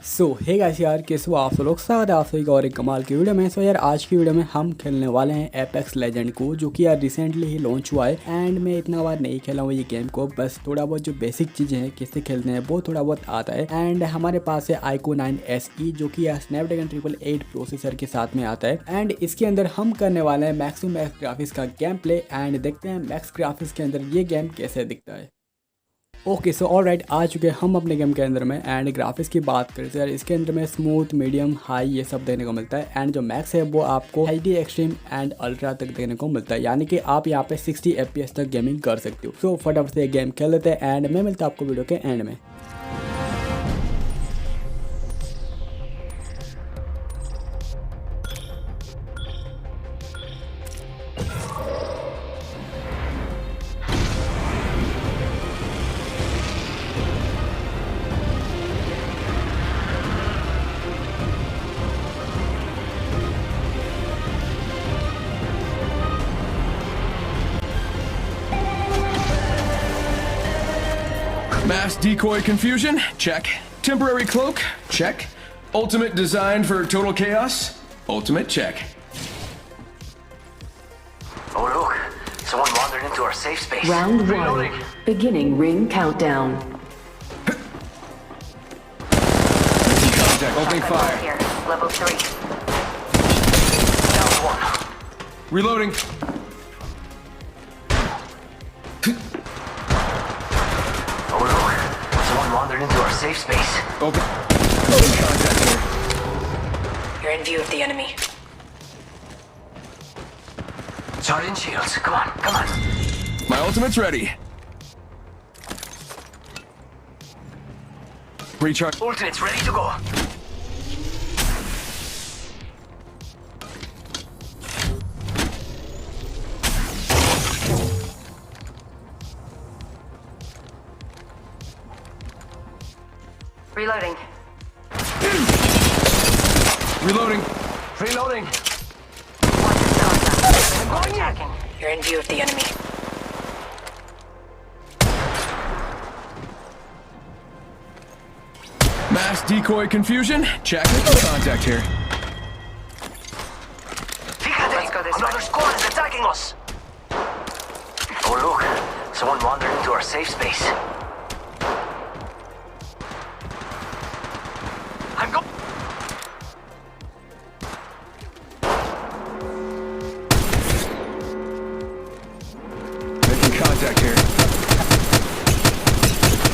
सो hey guys यार कैसे हो आप सब लोग। स्वागत है आप सभी का और एक कमाल की वीडियो में। सो यार आज की वीडियो में हम खेलने वाले हैं एपेक्स लेजेंड को, जो कि यार रिसेंटली ही लॉन्च हुआ है। एंड मैं इतना बार नहीं खेला हूँ ये गेम को, बस थोड़ा बहुत जो बेसिक चीज़ें हैं कैसे खेलते हैं वो थोड़ा बहुत आता है। एंड हमारे पास है Iqoo 9 SE जो कि यार स्नैपड्रैगन 888 प्रोसेसर के साथ में आता है। एंड इसके अंदर हम करने वाले हैं मैक्स ग्राफिक्स का गेम प्ले। एंड देखते हैं मैक्स ग्राफिक्स के अंदर ये गेम कैसे दिखता है। ओके सो ऑलराइट, आ चुके हैं हम अपने गेम के अंदर में। एंड ग्राफिक्स की बात करें तो यार इसके अंदर में स्मूथ, मीडियम, हाई ये सब देने को मिलता है। एंड जो मैक्स है वो आपको HD एक्सट्रीम एंड अल्ट्रा तक देने को मिलता है, यानी कि आप यहाँ पे 60 FPS तक गेमिंग कर सकते हो। सो फटाफट से गेम खेल लेते हैं एंड मैं मिलता हूँ आपको वीडियो के एंड में। Mass decoy confusion? Check. Temporary cloak? Check. Ultimate design for total chaos? Ultimate check. Oh look, someone wandered into our safe space. Round Reloading. 1. Beginning ring countdown. Contact. Opening fire. Here, level 3. Down 1. Reloading. Oh look, someone wandered into our safe space. Open contact here. You're in view of the enemy. Charge in shields. Come on, come on. My ultimate's ready. Recharge. Ultimate's ready to go. Reloading. Reloading. Reloading. I'm going attacking. You're in view of the enemy. Mass decoy confusion? Check. Contact here. Let's go this Another squad is attacking us. Oh look, someone wandered into our safe space. I'm go. Making contact here.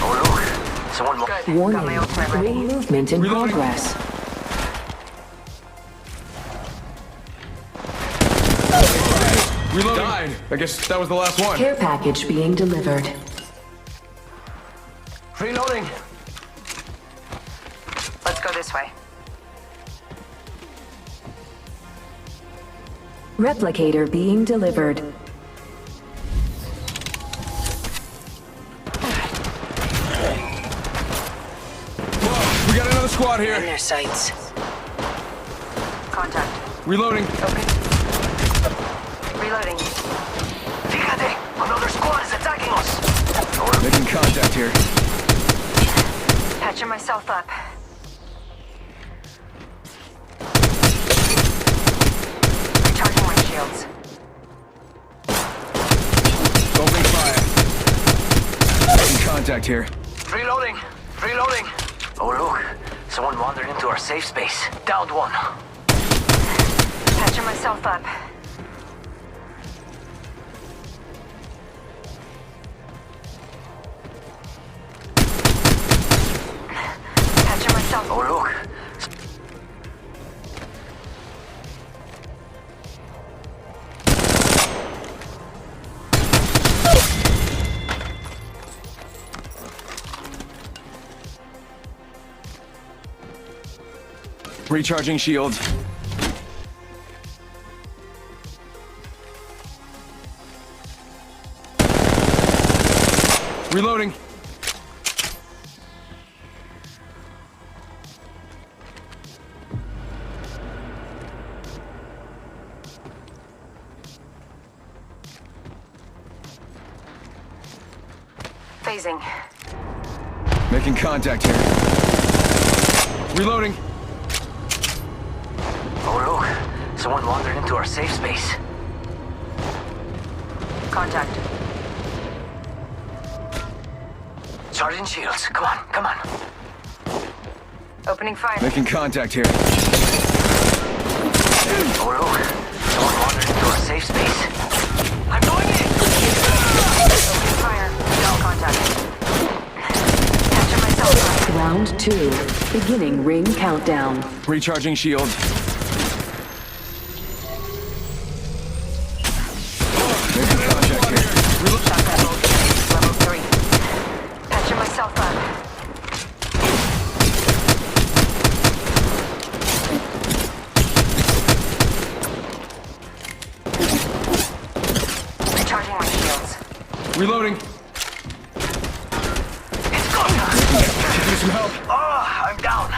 Oh look, someone. Good. Got my Warning. ultimate ready. Ring movement in Reloading. progress. Reloading. Died. I guess that was the last one. Care package being delivered. Reloading. Let's go this way. Replicator being delivered. Whoa, we got another squad In here. their sights. Contact. Reloading. Okay. Reloading. Fíjate! Another squad is attacking us! Making contact here. Patching myself up. Recharging my shields. Opening fire. Making contact here. Reloading! Reloading! Oh look, someone wandered into our safe space. Downed one. Patching myself up. Patching myself. Oh look. Recharging shields. Reloading. Phasing. Making contact here. Reloading. Oh, look. Someone wandered into our safe space. Contact. Charging shields. Come on, come on. Opening fire. Making contact here. Oh, look. Someone wandered into our safe space. I'm going in! Opening fire. No contact. Capture myself. Round 2. Beginning ring countdown. Recharging shield. Making contact here. Shotgun bolt. Level 3. Patching myself up. Recharging my shields. Reloading. It's going on. Could use some help. Oh, I'm down.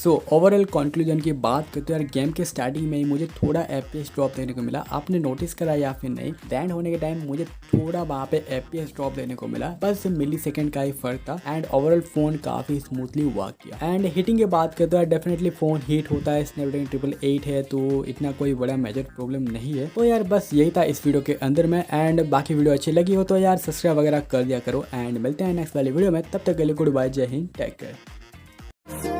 So overall conclusion की बात करते हैं यार, game के starting में ही मुझे थोड़ा FPS drop देखने को मिला। आपने नोटिस करा या फिर नहीं, लैंड होने के टाइम मुझे थोड़ा वहाँ पे FPS ड्रॉप देखने को मिला, बस मिली सेकेंड का ही फर्क था। एंड ओवरऑल फोन काफी स्मूथली वर्क किया। एंड हिटिंग की बात करते हैं, डेफिनेटली फोन हीट होता है, स्नैपड्रैगन 888 है तो इतना कोई बड़ा मेजर प्रॉब्लम नहीं है। तो यार बस यही था इस वीडियो के अंदर में। एंड बाकी वीडियो अच्छी लगी हो तो यार सब्सक्राइब वगैरह कर दिया करो। एंड मिलते हैं नेक्स्ट वाली वीडियो में, तब तक के लिए गुड बाय, जय हिंद, टेक केयर।